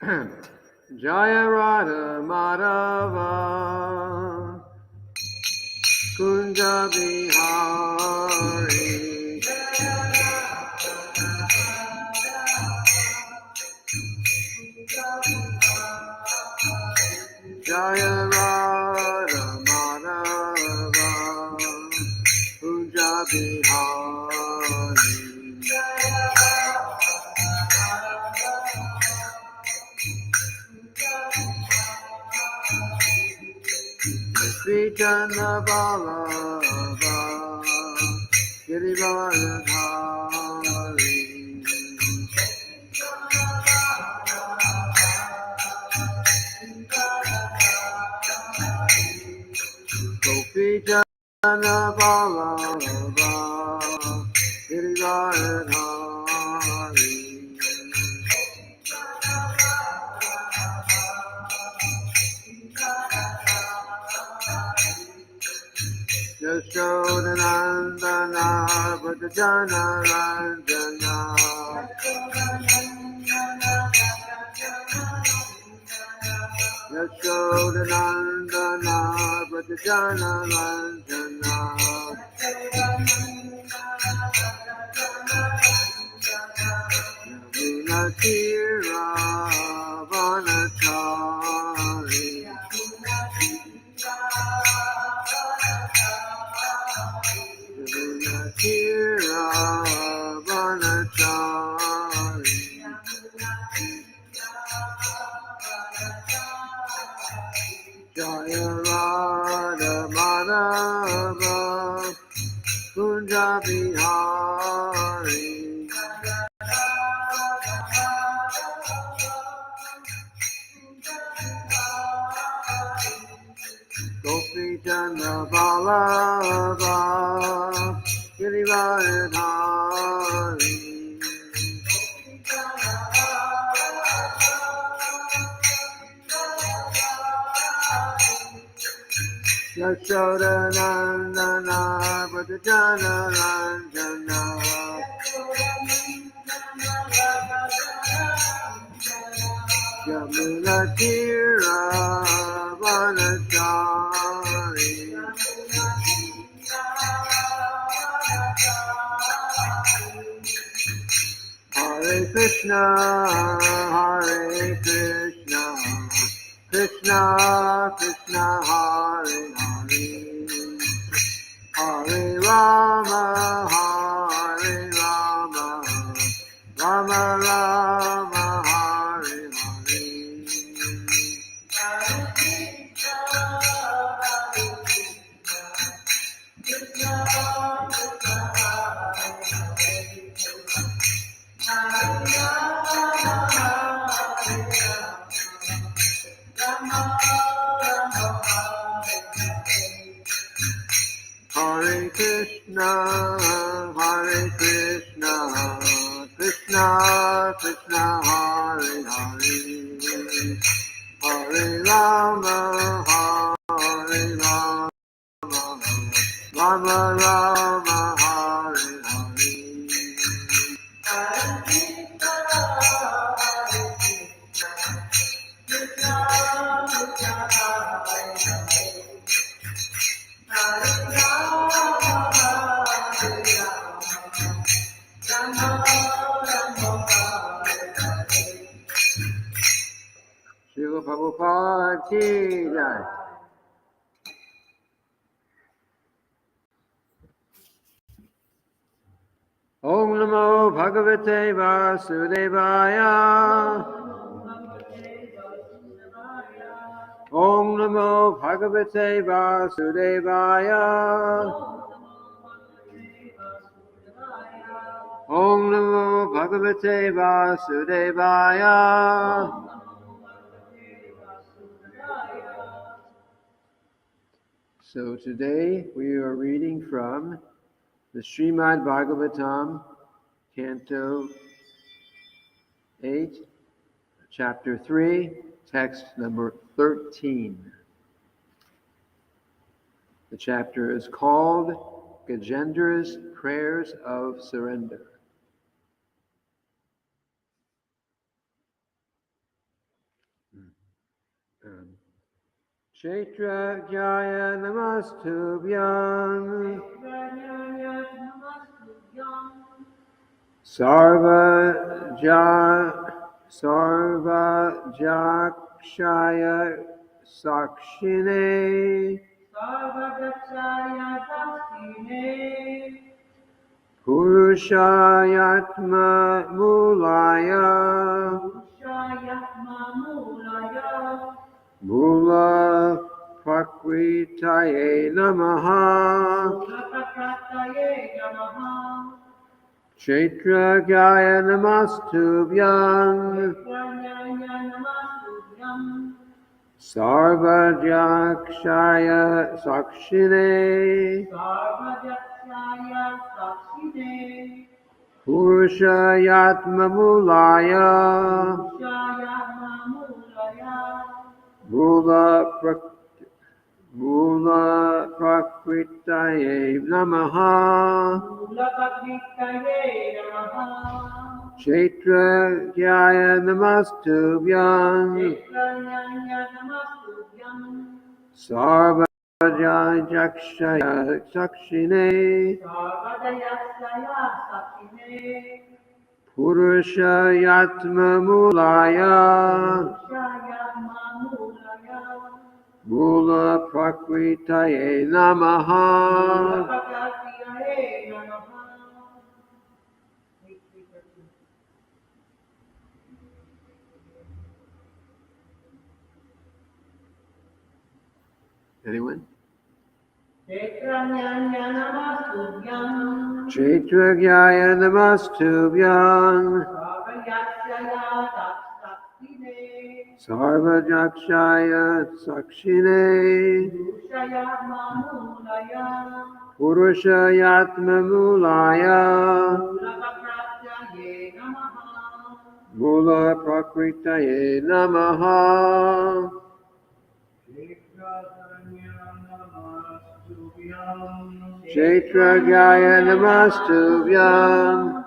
Jaya Radha Madhava Kunja Bihari Jaya Radha Madhava Kunja Bihari Sri Chandra Balava Girivardhari Gopi Chandra Balava Girivardhari Yashodanandana Bhajana Ranjana Yashodanandana Bhajana Ranjana Yamuna Tira Vanachari Yamuna Tira Vanachari Jaya Radha Madhava Kunja Bihari Gopi Chandra Balava Girivardhari Yashodanandana Bhajana Ranjana Yamuna Tira Vanachari Hare Krishna, Hare Krishna, Krishna Krishna, Hare Hare, Hare Rama, Hare Rama, Rama Rama, Hare Hare. Hare Krishna, Hare Krishna, Krishna Krishna, Hare Hare, Hare Rama, Hare Rama, Rama Rama, Hare Hare. Srila Prabhupada ki jai. Om Namo Bhagavate Vasudevaya. Om Namo Bhagavate Vasudevaya. Om Namo Bhagavate Vasudevaya. So today we are reading from the Srimad-bhagavatam, Canto 8, Chapter 3, text number 13. The chapter is called Gajendra's Prayers of Surrender. Kshetra Jaya Namastubhyam Sarva Jakshaya Sakshine Purushayatma Mulaya Mula Prakritaye Namaha Kshetra Jaya Namastubhyam Sarva Jakshaya Sakshine Purushayatma Mulaya Mula Prakritaye Namaha Kshetra Jaya Namastubhyam Sarva Jakshaya Sakshine Purushayatma Mulaya Mula Prakritaye Namaha. Anyone? Kshetrajaya Namastubhyam Sarva Jakshaya Sakshine Purushayatma Mulaya Mula Prakritaye Namaha. Kshetrajaya Namastubhyam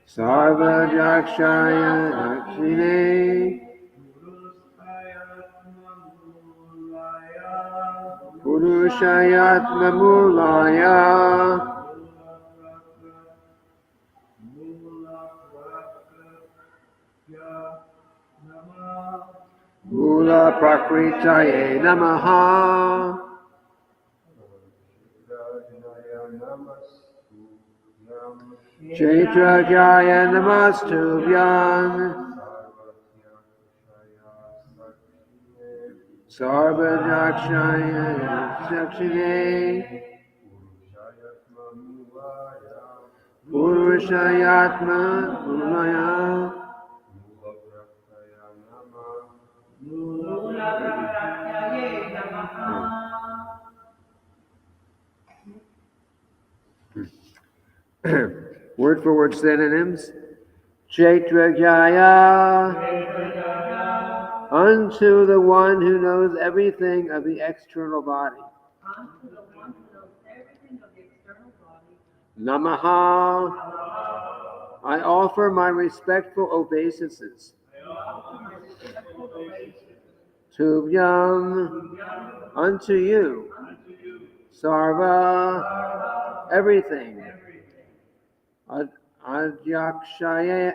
Sarva Jakshaya Sakshine Purushayatma Mulaya Mula Prakritaye Namaha. Kshetrajaya Namastubhyam Sarva Jakshaya Sakshine Purushayatma Mulaya Word for word synonyms. Kshetrajaya, unto the one who knows everything of the external body. Namaha, I offer my respectful obeisances. Tubhyam, unto you. Sarva, everything. Ajakshaya,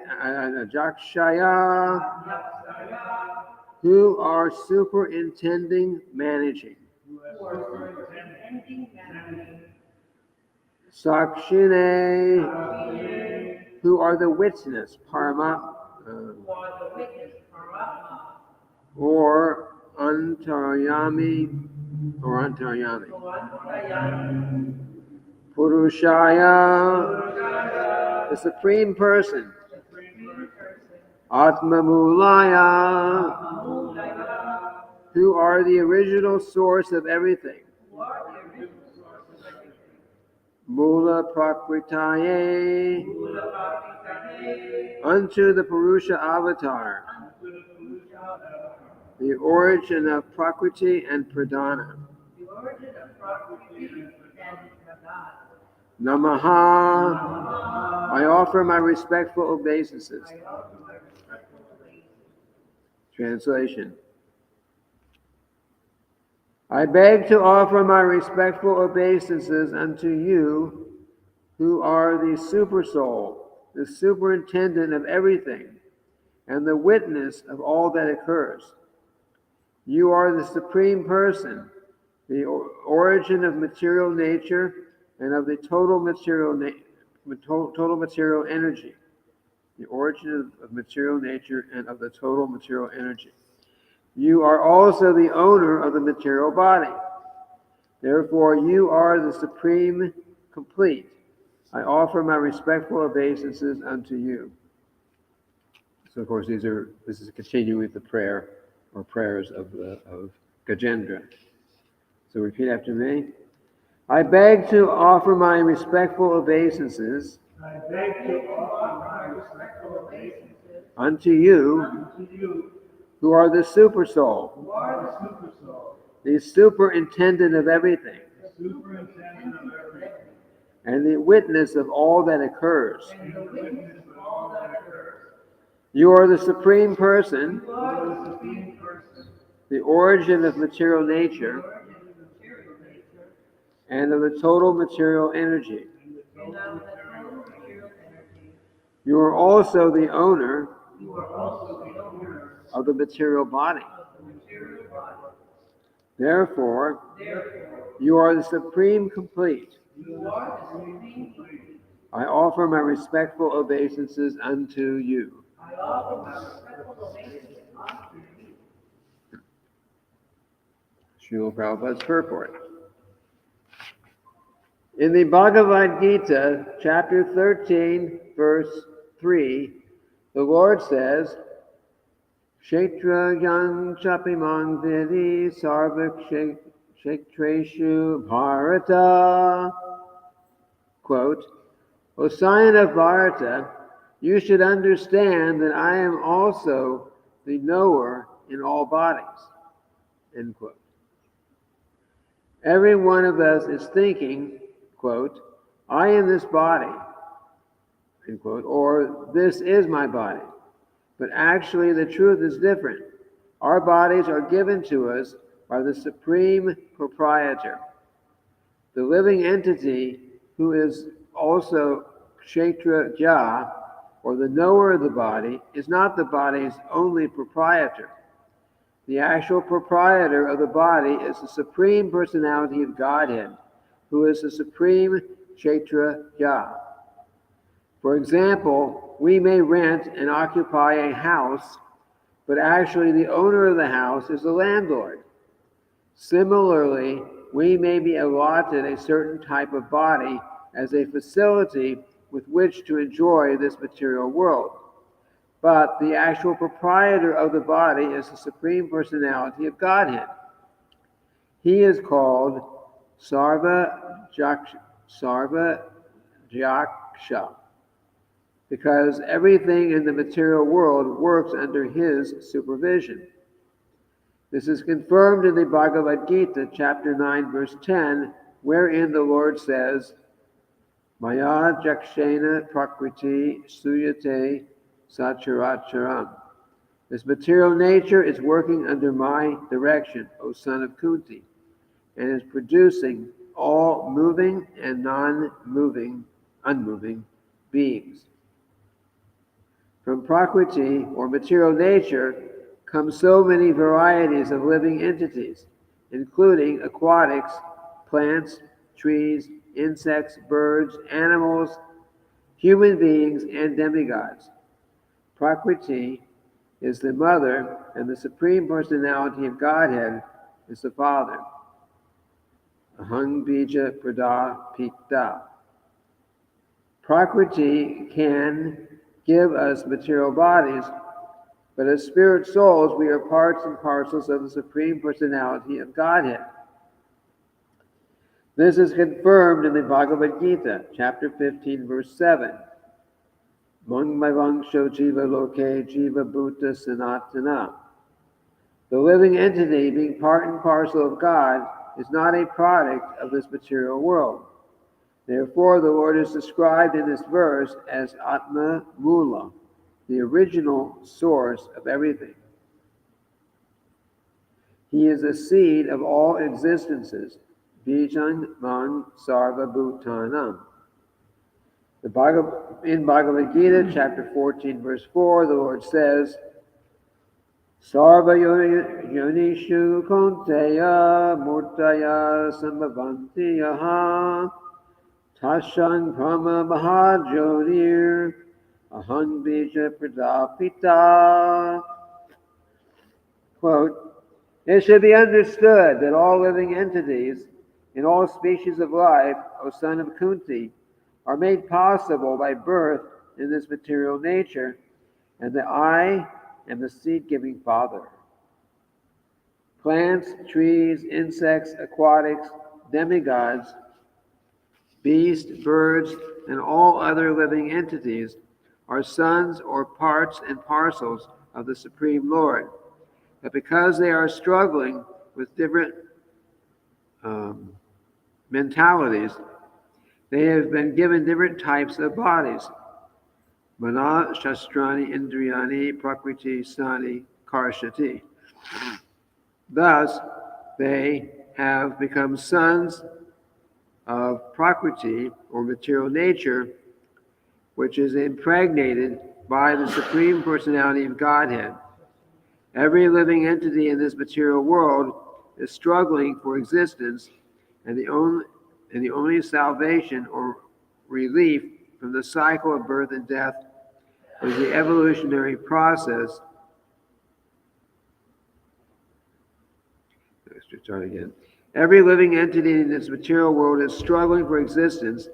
who are superintending, managing. Sakshine, who are the witness, or Antaryami, Purushaya, the Supreme Person. Atmamulaya, who are the original source of everything. Mula Prakritaye, unto the Purusha avatar, the origin of Prakriti and Pradhana. Namaha, I offer my respectful obeisances. Translation. I beg to offer my respectful obeisances unto you, who are the Supersoul, the superintendent of everything, and the witness of all that occurs. You are the Supreme Person, the origin of material nature and of the total material energy. The origin of material nature and of the total material energy. You are also the owner of the material body. Therefore, you are the Supreme Complete. I offer my respectful obeisances unto you. So, of course, this is continuing with the prayer or prayers of Gajendra. So, repeat after me. I beg to offer my respectful obeisances. I beg to offer my respectful obeisances unto you, who are the Supersoul, who are the Supersoul, the superintendent of everything, the superintendent of everything, and the witness of all that occurs. and the witness of all that occurs. You are the Supreme Person, You are the Supreme Person, the origin of material nature, the origin of material nature, and of the total material energy. and the total material energy. You are also the owner You are also the owner of the material body. of the material body. Therefore, Therefore, you are the Supreme Complete. you are the Supreme Complete. I offer my respectful obeisances unto you. I offer my respectful obeisances unto you. Srila Prabhupada's purport. In the Bhagavad Gita, chapter 13, verse 3, the Lord says, Kshetra yang chapimang vidi sarva kshetreshu bharata. Quote, O scion of Bharata, you should understand that I am also the knower in all bodies. End quote. Every one of us is thinking, quote, I am this body, end quote, or this is my body. But actually the truth is different. Our bodies are given to us by the Supreme Proprietor. The living entity who is also Kshetra Ja, or the knower of the body, is not the body's only proprietor. The actual proprietor of the body is the Supreme Personality of Godhead, who is the Supreme Kshetra Ja. For example, we may rent and occupy a house, but actually the owner of the house is the landlord. Similarly, we may be allotted a certain type of body as a facility with which to enjoy this material world. But the actual proprietor of the body is the Supreme Personality of Godhead. He is called Sarva Jaksha, because everything in the material world works under his supervision. This is confirmed in the Bhagavad Gita, chapter 9, verse 10, wherein the Lord says, Maya jakshena prakriti suyate sacharacharam. This material nature is working under my direction, O son of Kunti, and is producing all moving and non-moving, unmoving beings. From Prakriti, or material nature, come so many varieties of living entities, including aquatics, plants, trees, insects, birds, animals, human beings, and demigods. Prakriti is the mother, and the Supreme Personality of Godhead is the father. Ahang bija prada pita. Prakriti can give us material bodies, but as spirit souls, we are parts and parcels of the Supreme Personality of Godhead. This is confirmed in the Bhagavad Gita, chapter 15, verse 7. Mangmavangsho jiva loke jiva bhuta sanatana. The living entity, being part and parcel of God, is not a product of this material world. Therefore, the Lord is described in this verse as Atma Mula, the original source of everything. He is the seed of all existences. Bijan man sarva bhutanam. In Bhagavad Gita, chapter 14, verse 4, the Lord says, Sarva yonishu konteya murtaya sambhavanti yaha tashan brahma mahajonir aham bija pradapita. Quote, it should be understood that all living entities in all species of life, O son of Kunti, are made possible by birth in this material nature, and that I am the seed-giving Father. Plants, trees, insects, aquatics, demigods, beasts, birds, and all other living entities are sons or parts and parcels of the Supreme Lord. But because they are struggling with different mentalities, they have been given different types of bodies. Mana, Shastrani, Indriyani, Prakriti, Sani, Karshati. Thus, they have become sons of Prakriti, or material nature, which is impregnated by the Supreme Personality of Godhead. Every living entity in this material world is struggling for existence, and the only salvation or relief from the cycle of birth and death is the evolutionary process. Let's start again. Every living entity in this material world is struggling for existence,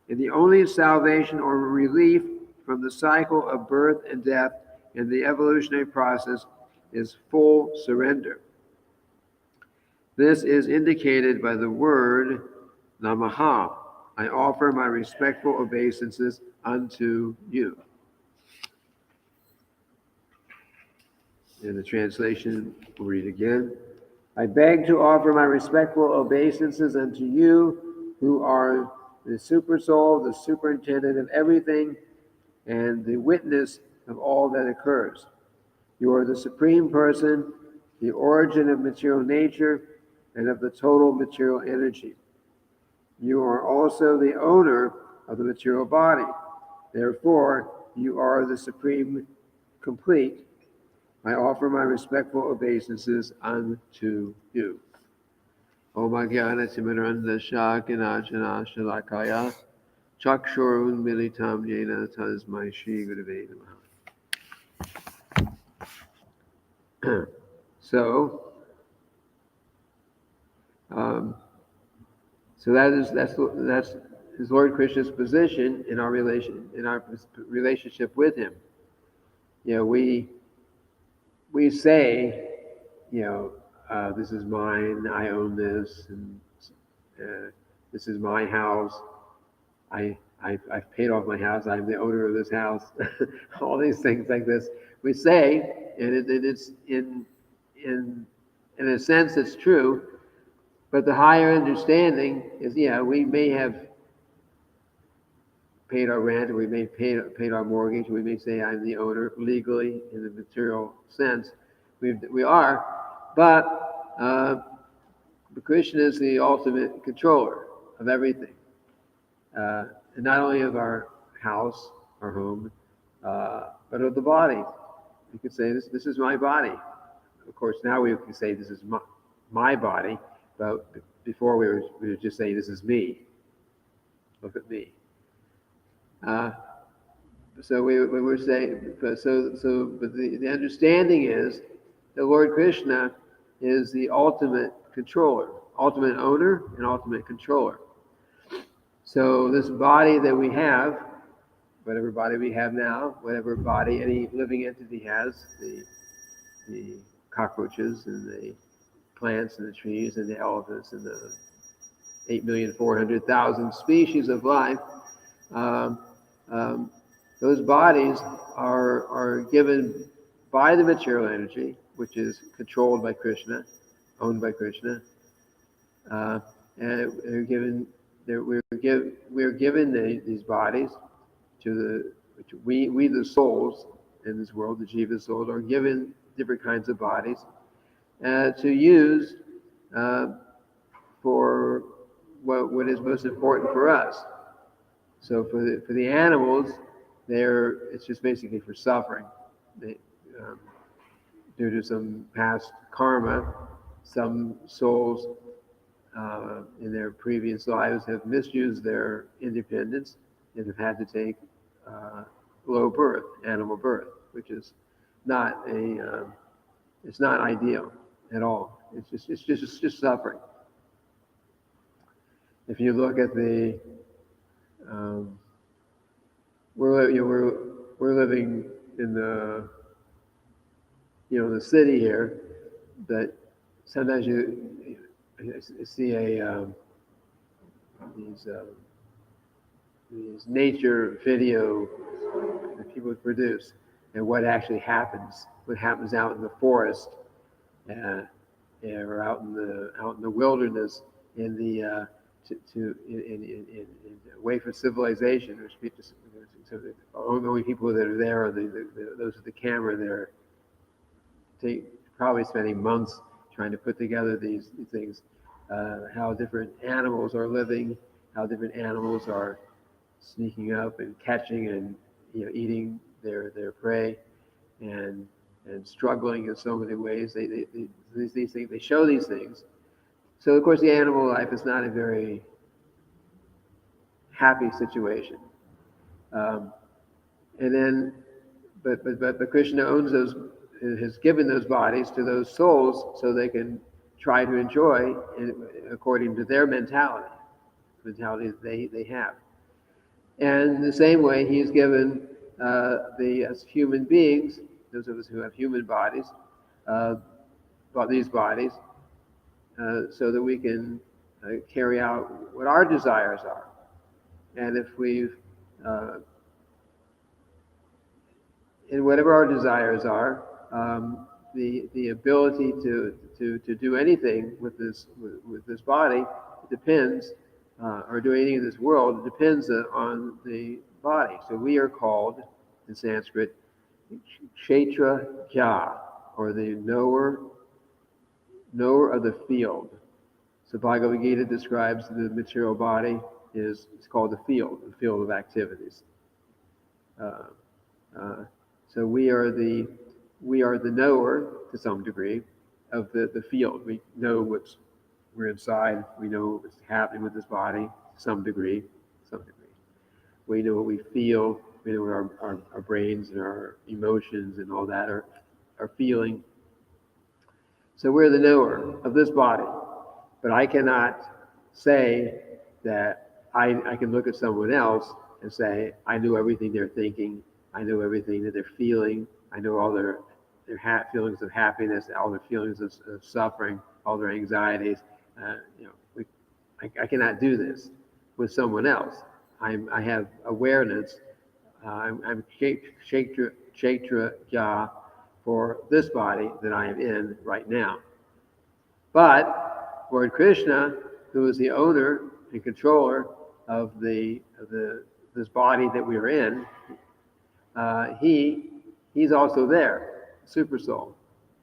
and the only salvation or relief from the cycle of birth and death in the evolutionary process is full surrender. This is indicated by the word Namaha. I offer my respectful obeisances unto you. In the translation, we'll read again. I beg to offer my respectful obeisances unto you, who are the super soul, the superintendent of everything, and the witness of all that occurs. You are the Supreme Person, the origin of material nature, and of the total material energy. You are also the owner of the material body. Therefore, you are the Supreme Complete. I offer my respectful obeisances unto you. Om Jnana Timiranda Shakinajana Shalakaya Chakshurun Militam Yena Tasmai Shri Gurave Namaha. So that's his Lord Krishna's position in our relationship with him. You know, we say, you know, this is mine, I own this, and this is my house. I've paid off my house. I'm the owner of this house. All these things like this we say, and it's in a sense it's true. But the higher understanding is, yeah, we may have paid our rent, or we may have paid our mortgage, we may say I'm the owner legally in the material sense. We are, but Krishna is the ultimate controller of everything. And not only of our house, our home, but of the body. You could say, this is my body. Of course, now we can say this is my body, but before we would just say, this is me. Look at me. So we were saying, but the understanding is that Lord Krishna is the ultimate controller, ultimate owner, and ultimate controller. So this body that we have, whatever body we have now, whatever body any living entity has, the cockroaches and the plants and the trees and the elephants and the 8,400,000 species of life, those bodies are given by the material energy, which is controlled by Krishna, owned by Krishna, and we're given these bodies we the souls in this world, the jiva souls, are given different kinds of bodies, to use for what is most important for us. So for the animals, it's just basically for suffering. They, due to some past karma, some souls in their previous lives have misused their independence and have had to take low birth, animal birth, which is not it's not ideal at all. It's just suffering. If you look at the we're living in the the city here, but sometimes you see these nature video that people produce, and what actually happens, what happens out in the forest, or out in the wilderness, in the away from civilization. So the only people that are there are those with the camera. They're probably spending months trying to put together these things. How different animals are living, how different animals are sneaking up and catching and eating their prey, and struggling in so many ways. These things, they show these things. So of course the animal life is not a very happy situation. And then, but Krishna owns those, has given those bodies to those souls so they can try to enjoy according to their mentality they have. And in the same way, he's given as human beings, those of us who have human bodies, these bodies, so that we can carry out what our desires are. And if we've, in whatever our desires are, the ability to do anything with this body depends, or do anything in this world depends on the body. So we are called in Sanskrit Kshetra, or the knower of the field. So Bhagavad Gita describes the material body it's called the field of activities. So we are the knower to some degree of the field. We know we're inside. We know what's happening with this body to some degree. We know what we feel. We know what our brains and our emotions and all that are feeling. So we're the knower of this body. But I cannot say that I can look at someone else and say, I know everything they're thinking. I know everything that they're feeling. I know all their feelings of happiness, all their feelings of suffering, all their anxieties. I cannot do this with someone else. I have awareness. I'm Kshetra for this body that I am in right now. But Lord Krishna, who is the owner and controller of this body that we are in, he's also there, super soul.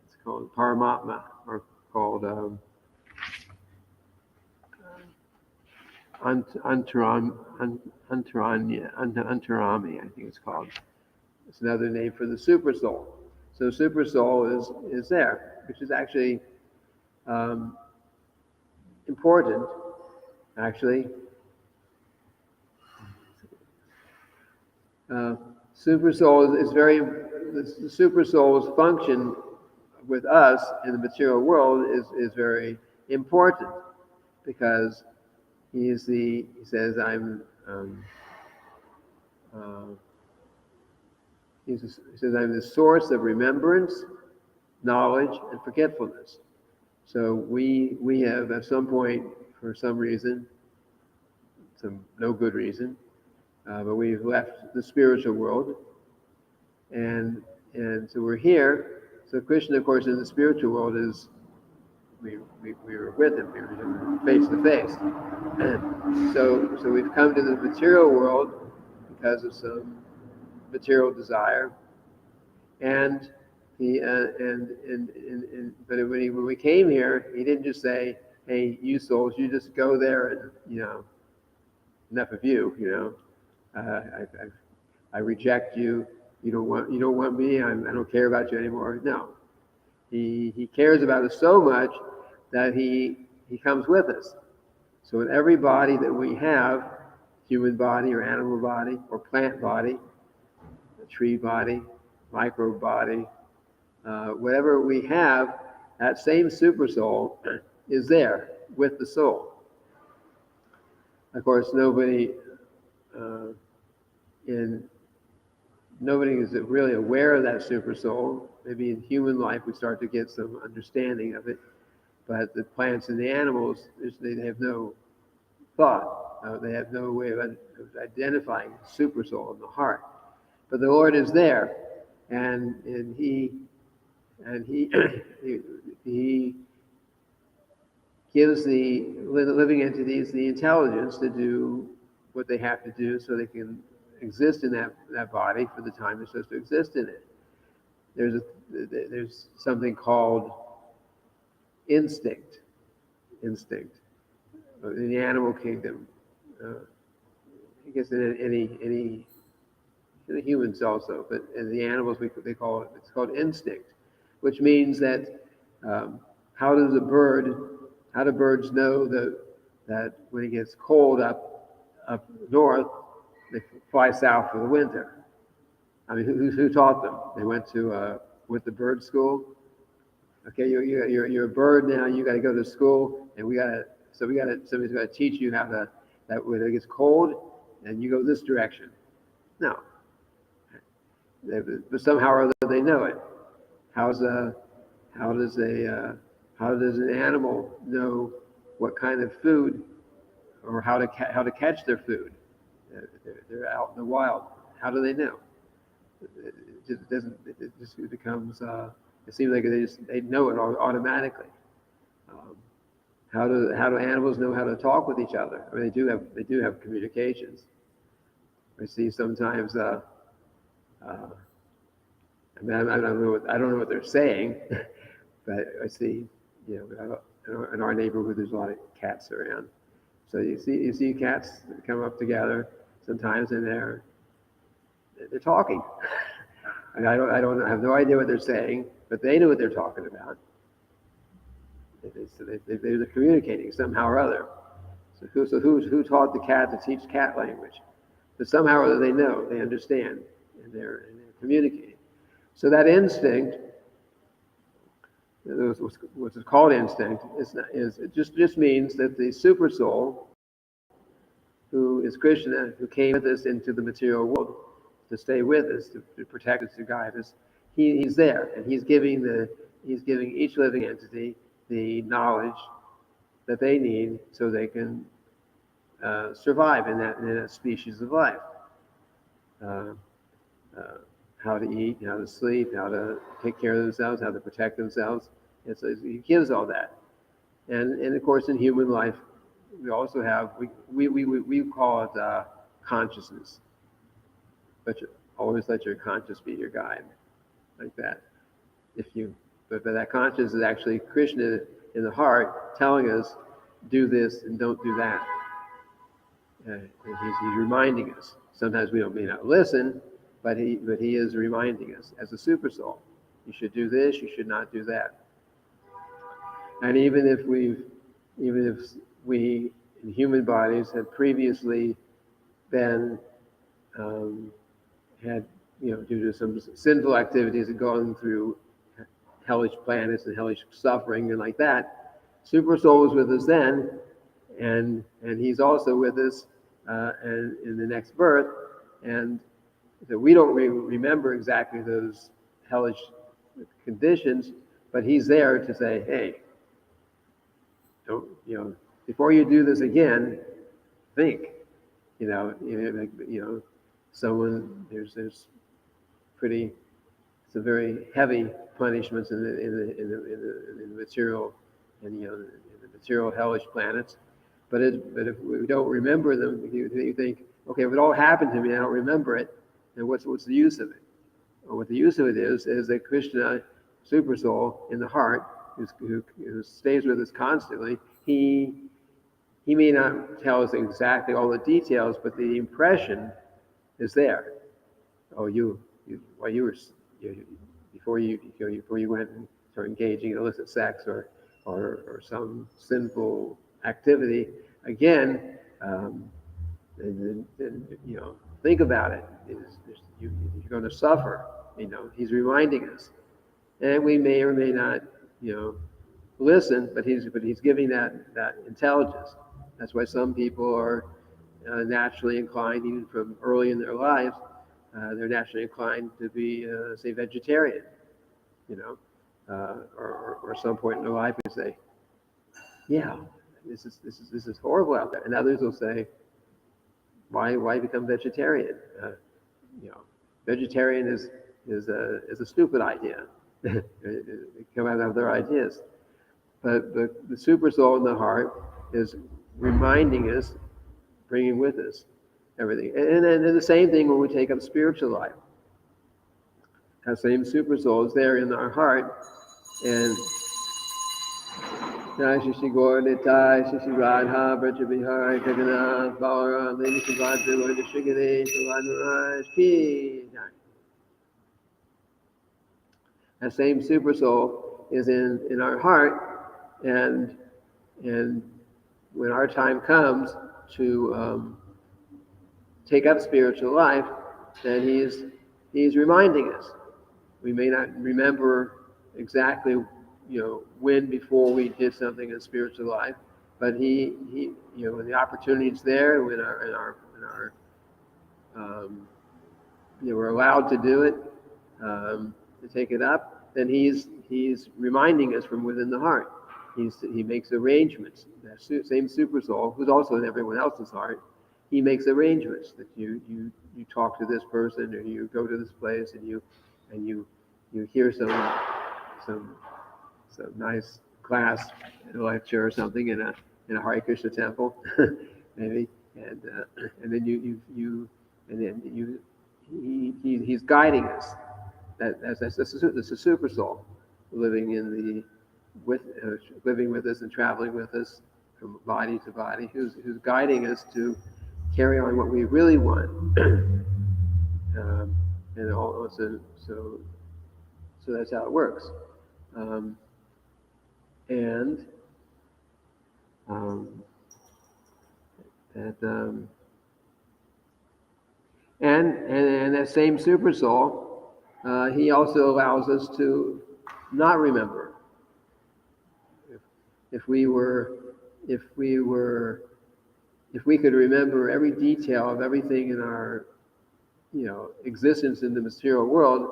It's called Paramatma, or called Antarami, I think it's called. It's another name for the super soul. So super soul is there, which is actually important, actually. Super soul is very. The super soul's function with us in the material world is very important, because he says I'm. He says I'm the source of remembrance, knowledge, and forgetfulness. So we have at some point, for some reason, no good reason, but we've left the spiritual world, and so we're here. So Krishna, of course, in the spiritual world we were with him. We were face to face, and so we've come to the material world because of some material desire, and He but when we came here, he didn't just say, "Hey, you souls, you just go there and enough of you. I reject you. You don't want me. I don't care about you anymore." No, he cares about us so much that he comes with us. So in every body that we have, human body or animal body or plant body, a tree body, microbe body, whatever we have, that same super soul is there with the soul. Of course, nobody is really aware of that super soul. Maybe in human life we start to get some understanding of it, but the plants and the animals, they have no thought. They have no way of identifying the super soul in the heart. But the Lord is there, and he he gives the living entities the intelligence to do what they have to do so they can exist in that body for the time they're supposed to exist in it. There's something called instinct in the animal kingdom. I guess in the humans also, but in the animals it's called instinct, which means that how do birds know that when it gets cold up north, they fly south for the winter? I mean, who taught them? They went to the bird school. Okay, you're a bird now. You got to go to school, and somebody's got to teach you that when it gets cold, and you go this direction. No, but somehow or other they know it. How does an animal know what kind of food or how to catch their food? They're out in the wild. How do they know? It becomes. It seems like they know it automatically. How do animals know how to talk with each other? I mean, they do have communications. I see sometimes. I mean, I don't know what they're saying, but I see, in our neighborhood there's a lot of cats around. So you see cats come up together sometimes, and they're talking. And I have no idea what they're saying, but they know what they're talking about. They're communicating somehow or other. So who taught the cat to teach cat language? But somehow or other they know, they understand, and they're communicating. So that instinct, what's called instinct, it just means that the super soul, who is Krishna, who came with us into the material world to stay with us, to protect us, to guide us, he's there, and he's giving each living entity the knowledge that they need so they can survive in that species of life. How to eat, how to sleep, how to take care of themselves, how to protect themselves. And so he gives all that. And of course, in human life, we also have, we call it consciousness. But always let your conscience be your guide, like that. But that conscience is actually Krishna in the heart telling us, do this and don't do that. And he's reminding us. Sometimes we may not listen, but he is reminding us as a super soul. You should do this, you should not do that. And even if we in human bodies had previously been due to some sinful activities and gone through hellish planets and hellish suffering and like that, super soul was with us then, and he's also with us and in the next birth, and so we don't remember exactly those hellish conditions, but he's there to say, hey, don't, before you do this again, think, someone, there's some very heavy punishments in the material, in the material hellish planets, but if we don't remember them, you think, okay, if it all happened to me, I don't remember it, then what's the use of it? or what the use of it is that Krishna, super soul in the heart, who stays with us constantly, he may not tell us exactly all the details, but the impression is there. Oh, you before you went and started engaging in illicit sex or some sinful activity, again, and think about it. You're going to suffer. He's reminding us, and we may or may not, listen, but he's giving that intelligence. That's why some people are naturally inclined, even from early in their lives, they're naturally inclined to be, say, vegetarian, or some point in their life they say, yeah, this is horrible out there, and others will say, why become vegetarian? Vegetarian is a stupid idea. They come out of their ideas. But the super soul in the heart is reminding us, bringing with us everything. And then the same thing when we take up spiritual life. That same super soul is there in our heart. And Jai Shri Gaur Nitai, Shri Radha, Braja Bihar, Jagannath, Balaram, Lady Subhadra, Lord Shri Ganesh, Lord Maharaj, Ki Jai. That same super soul is in our heart, and when our time comes to take up spiritual life, then he's reminding us. We may not remember exactly, when before we did something in spiritual life, but he when the opportunity is there, when we're allowed to do it, to take it up, then he's reminding us from within the heart. He makes arrangements. That same super soul, who's also in everyone else's heart, he makes arrangements that you talk to this person, or you go to this place, and you hear some nice class, lecture or something in a Hare Krishna temple, maybe, and then he's guiding us. That's a super soul living living with us and traveling with us from body to body, who's guiding us to carry on what we really want, and also so that's how it works, and that same super soul, he also allows us to not remember. If we could remember every detail of everything in our, existence in the material world,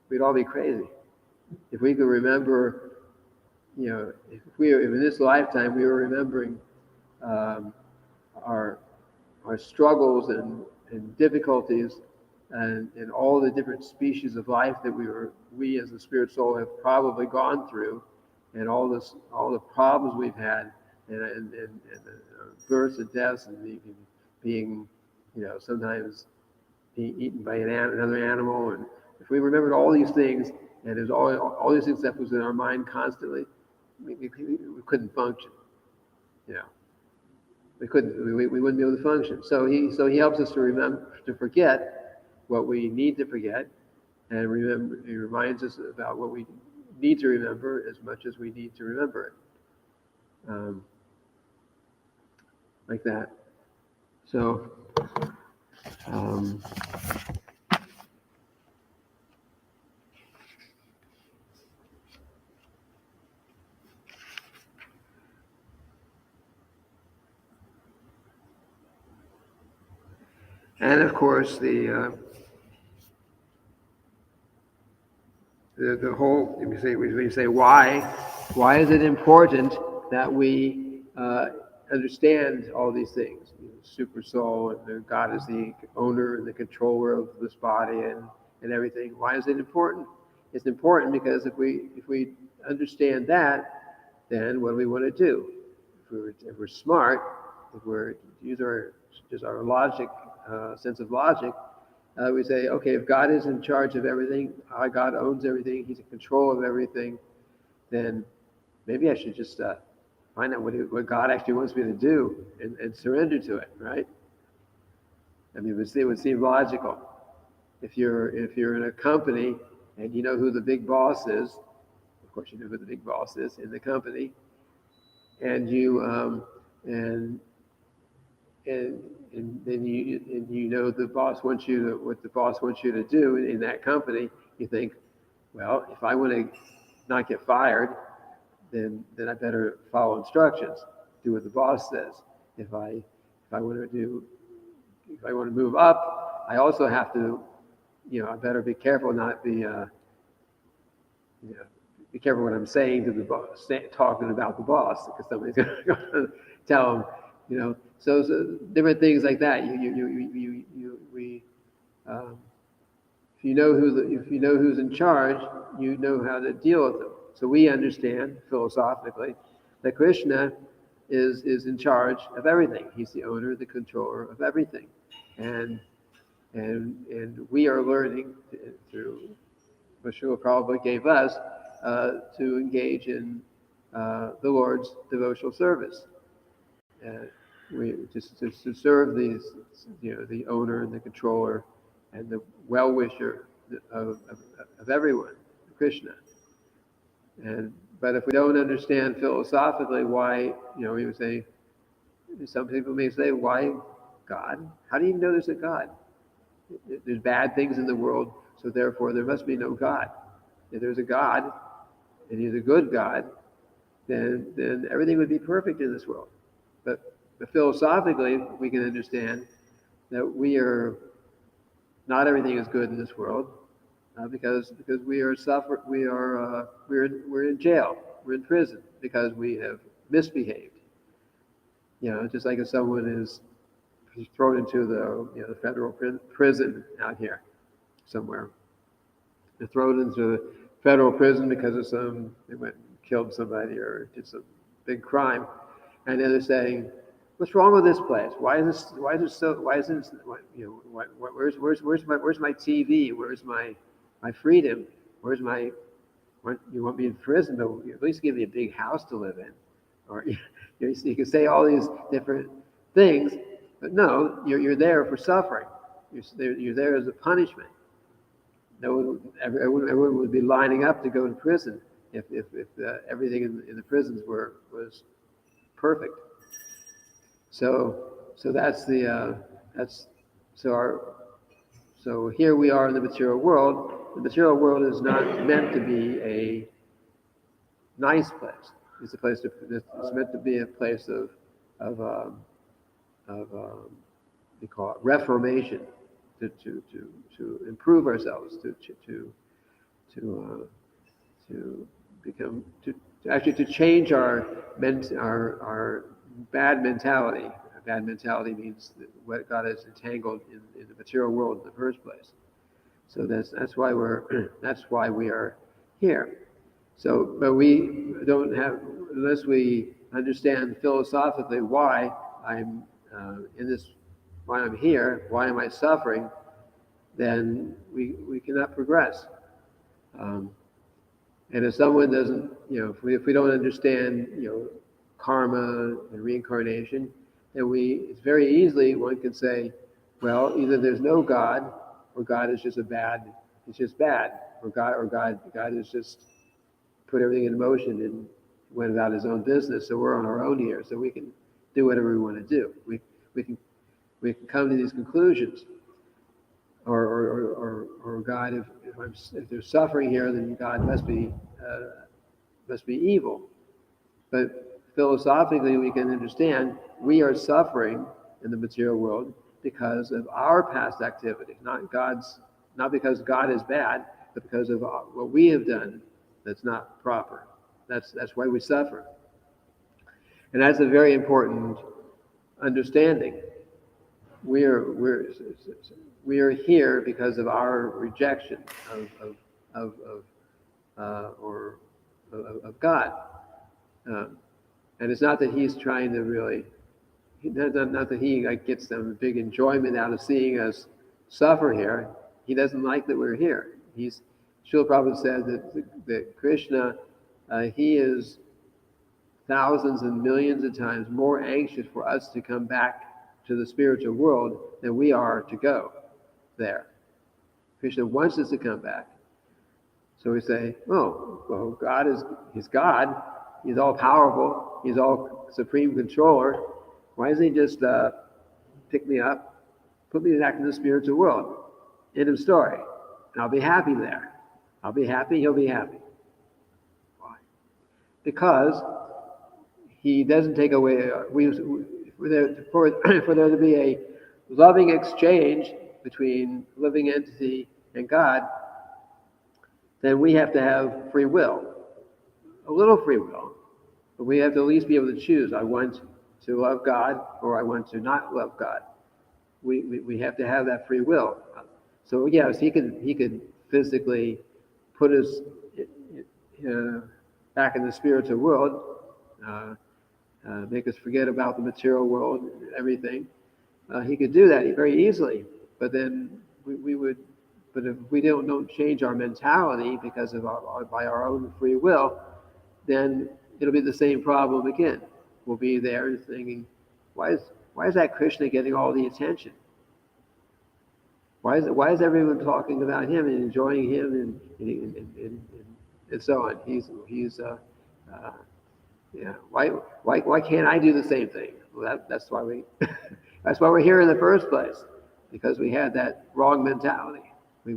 we'd all be crazy. If we could remember, if in this lifetime we were remembering our struggles and difficulties and all the different species of life that we as the spirit soul have probably gone through, and all the problems we've had, and births and deaths, and being sometimes being eaten by another animal, and if we remembered all these things, and there's all these things that was in our mind constantly, we couldn't function. We wouldn't be able to function. So he helps us to forget what we need to forget, and remember. He reminds us about what we need to remember as much as we need to remember it, like that. So. And of course, the whole, when you say why is it important that we understand all these things? Super soul, and God is the owner and the controller of this body and everything. Why is it important? It's important because if we understand that, then what do we want to do? If we're smart, if we're use our logic, sense of logic, we say, okay, if God is in charge of everything, God owns everything, he's in control of everything, then maybe I should just find out what God actually wants me to do and surrender to it, right? I mean, it would seem logical. If you're in a company and you know who the big boss is, of course you know who the big boss is in the company, and you and and then you know the boss wants you to what the boss wants you to do in that company. You think, well, if I want to not get fired, then I better follow instructions, do what the boss says. If I want to do if I want to move up, I also have to, I better be careful, not be be careful what I'm saying to the boss, talking about the boss, because somebody's going to tell him, So different things like that. If you know who's in charge, you know how to deal with them. So we understand philosophically that Krishna is in charge of everything. He's the owner, the controller of everything, and we are learning through what Srila Prabhupada gave us to engage in the Lord's devotional service. We just to serve these, the owner and the controller and the well-wisher of everyone, Krishna. But if we don't understand philosophically why, we would say, some people may say, why God? How do you know there's a God? There's bad things in the world, so therefore there must be no God. If there's a God, and he's a good God, then everything would be perfect in this world. But philosophically, we can understand that not everything is good in this world, because we are we're in jail, we're in prison because we have misbehaved. Just like if someone is thrown into the federal prison out here somewhere. They're thrown into federal prison because of they went and killed somebody or did some big crime, and then they're saying, "What's wrong with this place? Why is this? Why is it so? Why isn't this? Where's my TV? Where's my freedom? Where's my? You want me in prison? But at least give me a big house to live in, or you can say all these different things, but no, you're there for suffering. You're there as a punishment. Everyone would be lining up to go to prison if everything in the prisons was perfect. So here we are in the material world. The material world is not meant to be a nice place. It's meant to be a place of we call it reformation, to improve ourselves, to become to change our bad mentality. Bad mentality means what got us entangled in the material world in the first place. So that's why we are here. So, but we don't have, unless we understand philosophically why I'm why I'm here, why am I suffering, then we cannot progress. And if someone doesn't, if we don't understand, karma and reincarnation, then it's very easily one can say, well, either there's no God, or God is just it's just bad, or God is just put everything in motion and went about his own business. So we're on our own here, so we can do whatever we want to do. We can come to these conclusions, or God, if there's suffering here, then God must be evil. But philosophically, we can understand we are suffering in the material world because of our past activity, not because God is bad, but because of what we have done that's not proper. That's why we suffer, and that's a very important understanding. We are here because of our rejection of God, and it's not that he's trying to really, not that he gets some big enjoyment out of seeing us suffer here. He doesn't like that we're here. Srila Prabhupada said that Krishna, he is thousands and millions of times more anxious for us to come back to the spiritual world than we are to go there. Krishna wants us to come back. So we say, oh, well, he's God. He's all powerful. He's all supreme controller. Why doesn't he just pick me up, put me back in the spiritual world? End of story. And I'll be happy there. I'll be happy, he'll be happy. Why? Because he doesn't take away, for there to be a loving exchange between living entity and God, then we have to have free will. A little free will. But we have to at least be able to choose. I want to love God or I want to not love God. We have to have that free will. So yes, he could physically put us back in the spiritual world, make us forget about the material world, everything. He could do that very easily. But then but if we don't change our mentality because of by our own free will, then it'll be the same problem again. We'll be there thinking, why is that Krishna getting all the attention? Why is everyone talking about him and enjoying him and so on? Why can't I do the same thing? Well, that's why that's why we're here in the first place, because we had that wrong mentality. We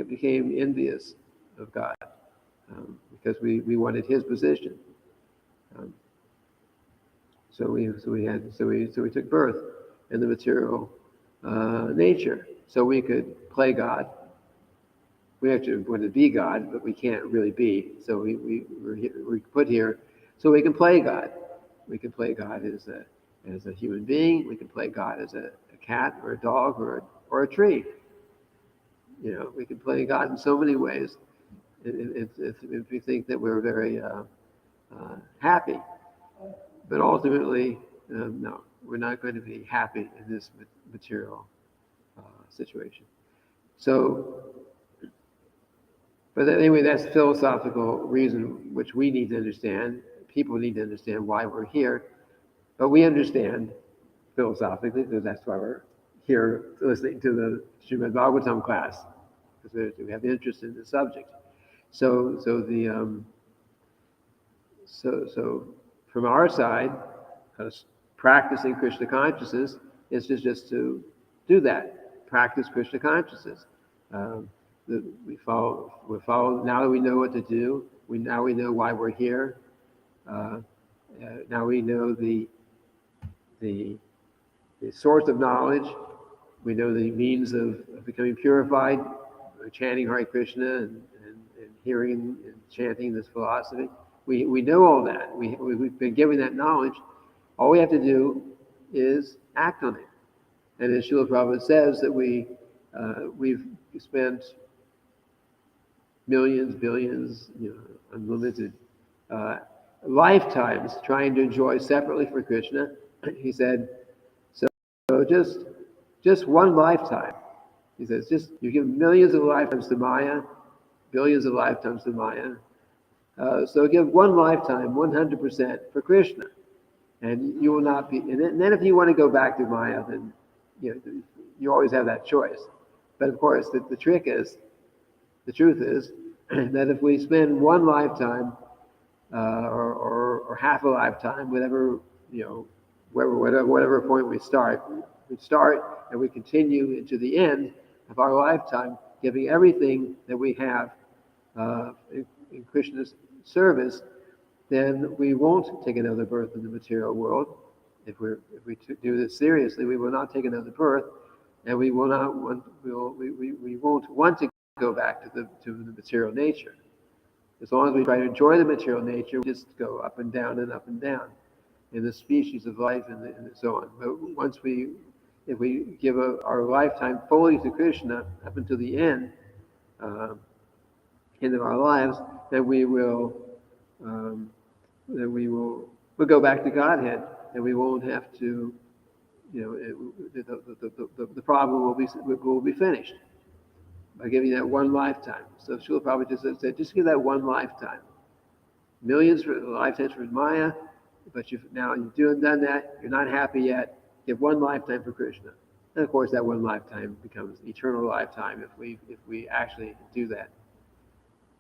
became envious of God because we wanted his position. So we took birth in the material nature, so we could play God. We actually want to be God, but we can't really be. So we're put here so we can play God. We can play God as a human being. We can play God as a cat or a dog or a tree. We can play God in so many ways if we think that we're very happy. But ultimately, no, we're not going to be happy in this material situation. So, but anyway, that's the philosophical reason which we need to understand. People need to understand why we're here. But we understand philosophically, because that's why we're here listening to the Srimad-bhagavatam Class, because we have interest in the subject. So from our side, practicing Krishna consciousness is just to do that. Practice Krishna consciousness. We follow. Now that we know what to do, now we know why we're here. Now we know the source of knowledge. We know the means of becoming purified, chanting Hare Krishna and hearing and chanting this philosophy. We know all that. We've been given that knowledge. All we have to do is act on it. And as Srila Prabhupada says, that we've spent millions, billions, unlimited lifetimes trying to enjoy separately for Krishna. He said, so just one lifetime. He says, you give millions of lifetimes to Maya, billions of lifetimes to Maya. So give one lifetime, 100% for Krishna, and you will not be. And then if you want to go back to Maya, then you always have that choice. But of course, the truth is that if we spend one lifetime or half a lifetime, whatever point we start and we continue into the end of our lifetime, giving everything that we have in Krishna's service, then we won't take another birth in the material world. If we do this seriously, we will not take another birth, and we won't want to go back to the material nature. As long as we try to enjoy the material nature, we just go up and down in the species of life and so on. But if we give our lifetime fully to Krishna up until the end of our lives, then we'll go back to Godhead. then we won't have to, the problem will be finished by giving that one lifetime. So Srila Prabhupada said, just give that one lifetime. Millions for lifetimes for Maya, but you've done that. You're not happy yet. Give one lifetime for Krishna, and of course that one lifetime becomes eternal lifetime if we actually do that.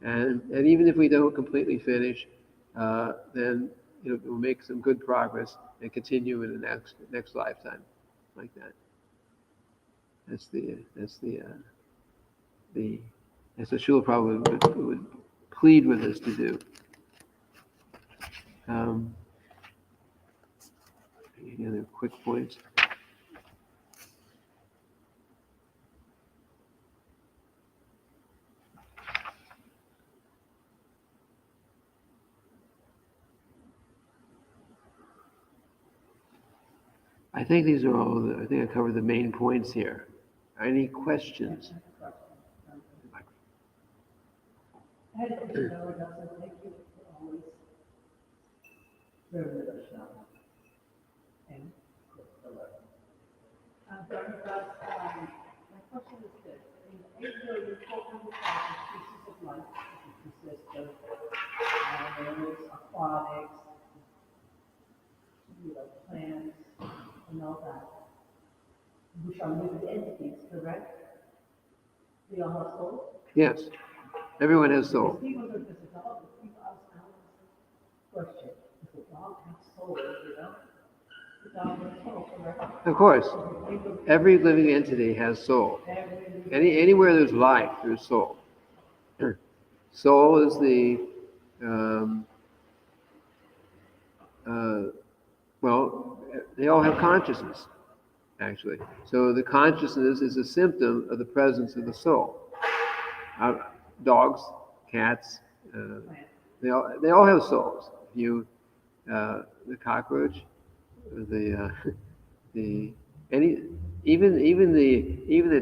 And even if we don't completely finish, then we'll make some good progress and continue in the next lifetime, like that. That's what Srila Prabhupada would plead with us to do. Any other quick points? I think these are all. I think I covered the main points here. Any questions? I had a question, though, it doesn't make you always remember the Krishna and the Lord. My question is this: in 8,400,000 species of life, which consist of animals, aquatics, plants, and all that, which are living entities, correct? They all have souls? Yes. Everyone has soul. People look at the dog, people ask question, if the dog has soul, the dog has soul, correct? Of course. Every living entity has soul. Anywhere there's life, there's soul. Soul is the, they all have consciousness, actually. So the consciousness is a symptom of the presence of the soul. Dogs, cats, they all have souls. The cockroach, even the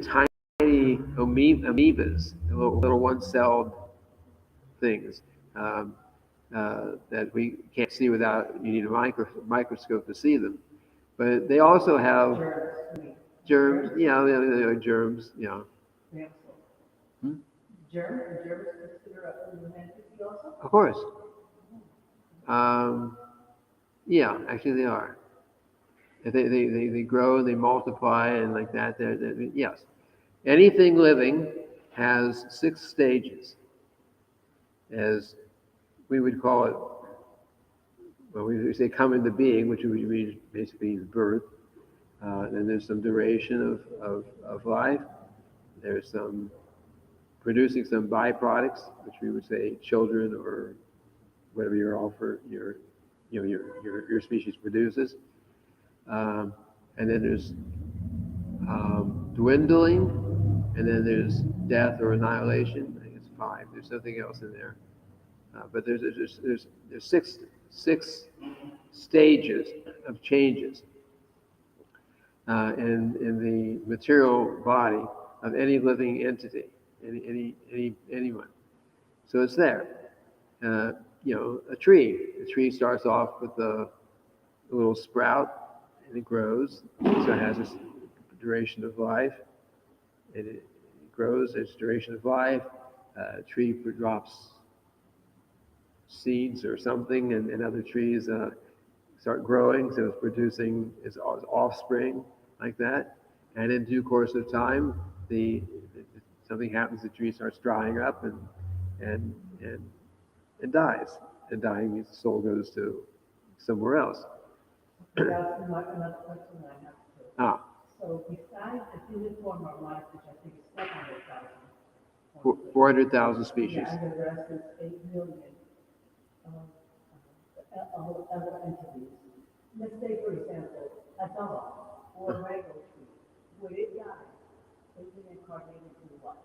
tiny amoebas, the little one-celled things that we can't see without, you need a microscope to see them. But they also have germs, germs, Germs consider a human entity also? Of course. Actually they are. They grow and they multiply and like that. Yes. Anything living has 6 stages, as we would call it. Well, we say come into being, which would be basically birth. Then there's some duration of life. There's some producing some byproducts, which we would say children or whatever your species produces. And then there's dwindling, and then there's death or annihilation. I think it's 5. There's something else in there, but there's 6 stages of changes in the material body of any living entity. Anyone. So it's there. A tree. The tree starts off with a little sprout, and it grows. So it has this duration of life. And it grows. Its duration of life. A tree drops seeds or something, and other trees start growing. So it's producing its offspring like that. And in due course of time, something happens, the tree starts drying up and dies. And dying means the soul goes to somewhere else. That's another question I have to. So besides the human form of life, which I think is 400,000. 400,000 species. Yeah, and the rest is 8 million other entities. Let's say, for example, a dog or a regular tree. Would it die? Is it incarnated into what?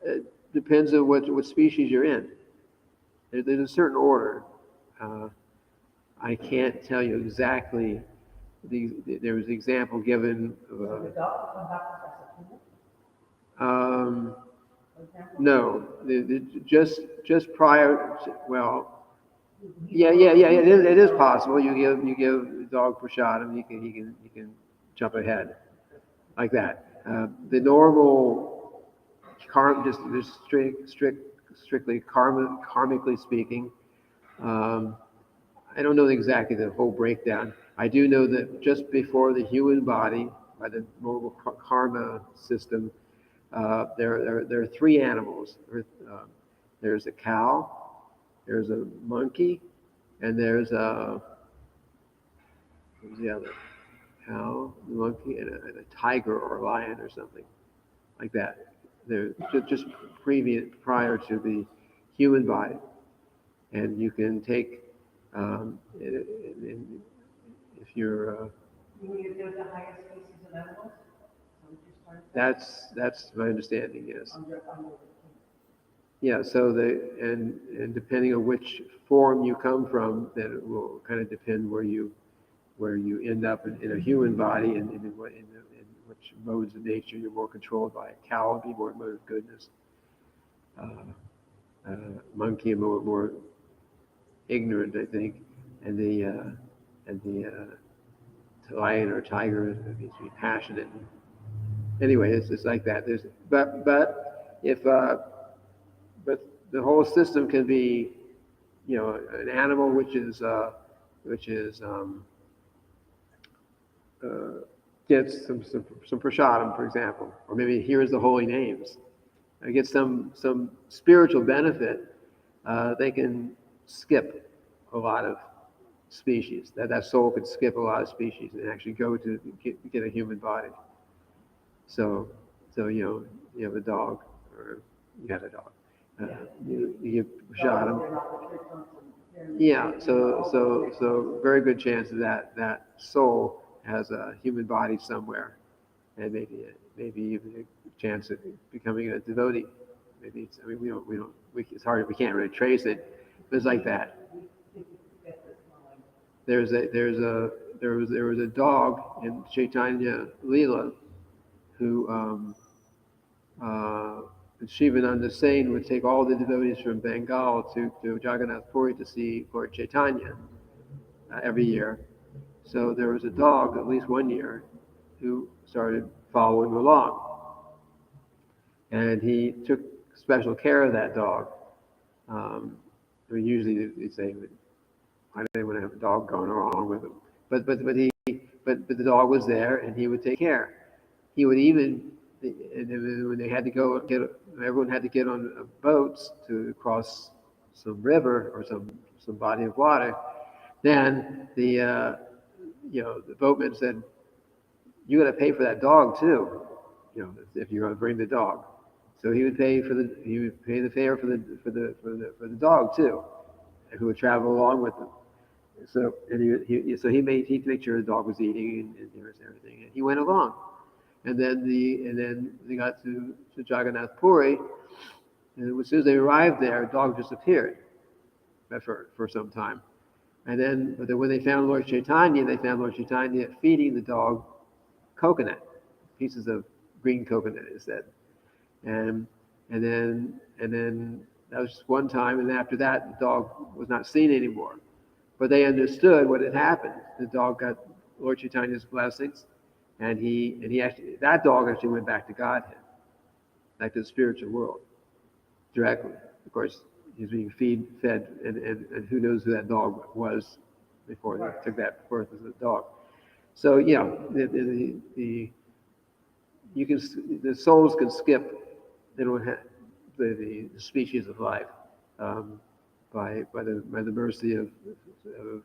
It depends on what species you're in. There's a certain order. I can't tell you exactly. There was an example given of So the dog will come back as a human? No, just prior. Well, yeah. It is possible. You give dog prasadam, he can jump ahead like that. The normal just strictly karmically speaking. I don't know exactly the whole breakdown. I do know that just before the human body, by the normal karma system, there are three animals. There's a cow, there's a monkey, and there's what's the other? Cow, monkey, and a tiger or a lion or something like that. They're just prior to the human body, and you can take if you're You mean if they're the highest species of animals? So we just started that's my understanding. Yes. under, Yeah. So and depending on which form you come from, then it will kind of depend where you end up in a human body and in which modes of nature you're more controlled by. A cow would be more mode of goodness. Uh, Monkey more ignorant, I think, and the lion or tiger needs to be passionate. Anyway, it's like that. But if but the whole system can be, an animal which is uh, gets some prasadam, for example, or maybe hears the holy names, gets some spiritual benefit. They can skip a lot of species. That soul could skip a lot of species and actually go to get a human body. So you have a dog, or you had a dog. You give prasadam. Yeah, so very good chance that soul has a human body somewhere, and maybe even a chance of becoming a devotee. Maybe it's, I mean, it's hard, we can't really trace it, but it's like that. There was a dog in Chaitanya Leela who Shivananda Sain would take all the devotees from Bengal to Jagannath Puri to see Lord Chaitanya every year. So there was a dog, at least one year, who started following along. And he took special care of that dog. I mean, usually they say, why do they want to have a dog going along with him? But the dog was there, and he would take care. He would even, when they had to go everyone had to get on boats to cross some river or some body of water. Then the boatman said, "You got to pay for that dog too, if you're going to bring the dog." So he would pay the fare for the dog too, who would travel along with him. So he'd make sure the dog was eating and there was everything, and he went along. And then they got to Jagannath Puri, and as soon as they arrived there, the dog disappeared for some time. And then, but then when they found Lord Chaitanya feeding the dog coconut, pieces of green coconut, it said. And then that was just one time, and after that, the dog was not seen anymore. But they understood what had happened. The dog got Lord Chaitanya's blessings, and that dog actually went back to Godhead, back to the spiritual world, directly. Of course, he's being fed, and who knows who that dog was before they took that birth as a dog. So the souls can skip. They don't have the species of life by the mercy of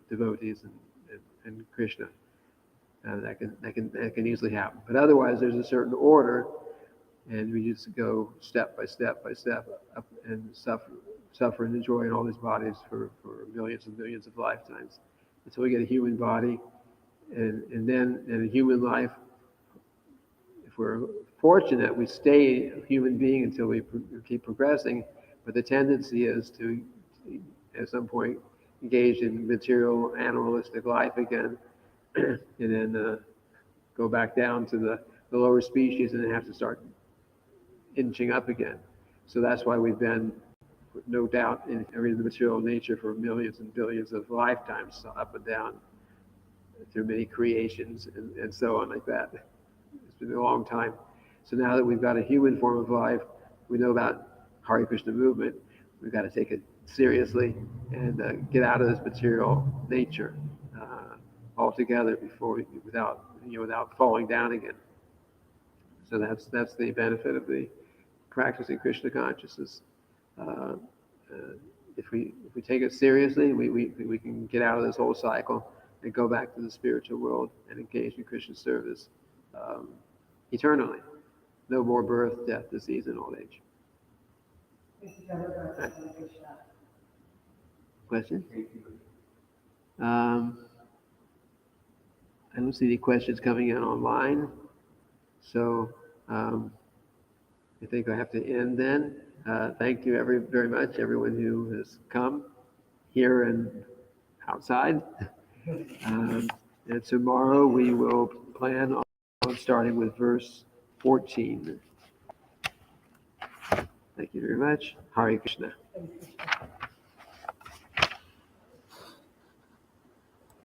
devotees and Krishna. That can easily happen. But otherwise, there's a certain order, and we just go step by step up and suffer and enjoy in all these bodies for millions and millions of lifetimes until we get a human body, and then in a human life, if we're fortunate, we stay a human being until we keep progressing. But the tendency is to, at some point, engage in material, animalistic life again, and then go back down to the lower species, and then have to start inching up again. So that's why we've been, no doubt, in the material nature for millions and billions of lifetimes, so up and down. through many creations and so on like that. It's been a long time. So now that we've got a human form of life, we know about Hare Krishna movement. We've got to take it seriously and get out of this material nature altogether without falling down again. So that's the benefit of the practicing Krishna consciousness. Uh, if we take it seriously, we can get out of this whole cycle and go back to the spiritual world and engage in Krishna service eternally. No more birth, death, disease, and old age. Question? I don't see any questions coming in online, so I think I have to end then. Thank you very much, everyone who has come here and outside. And tomorrow we will plan on starting with verse 14. Thank you very much. Hare Krishna.